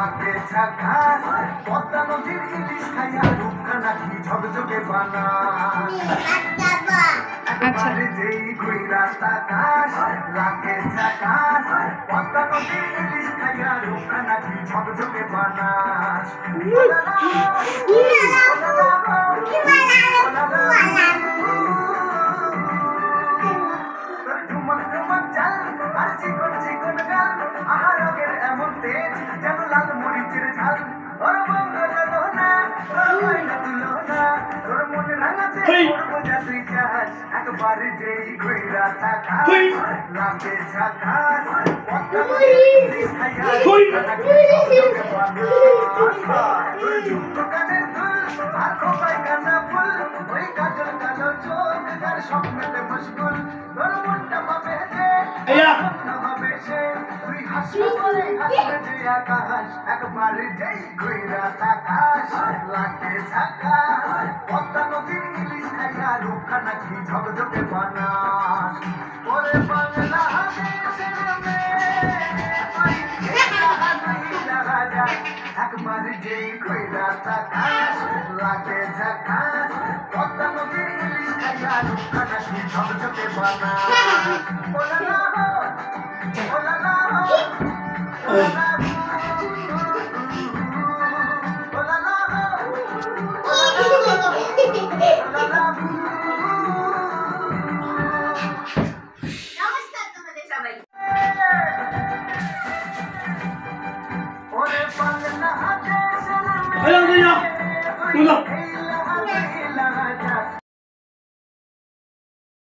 লাগে ঝাকাস পদ্মা নদীর ইলিশ খাইয়া রূপটা নাকি ঝকঝকে বানা একবারে যেই ঘুইরা তাকাস লাগে ঝাকাস পদ্মা নদীর ইলিশ খাইয়া রূপটা নাকি ঝকঝকে বানাস এমন তেজ যেন লাল মরিচের ঝাল ওর বন্ধলো না তুলো না তোর মনে রাঙাতে করবো যা তুই চাস একবারে যেই ঘুইরা তাকাস লাগে ঝাকাস পদ্মা নদীর খাইয়া কানের দুল আর খোপায় কানা ফুল ওই কাজল কালো চোখ তার স্বপ্নেতে মশগুল তোর মনটা পাবে যে হবে সে তুই হাসলে বলে হাসলে যে আকাশ একবারে যেই ঘুইরা তাকাস লাগে ঝাকাস পদ্মা নদীর ইলিশ খাইয়া রূপটা নাকি ঝকঝকে বানাস ওরে বাংলা একবারে যেই ঘুইরা তাকাস লাগে ঝাকাস পদ্মা নদীর ইলিশ খাইয়া রূপটা নাকি ঝকঝকে বানাস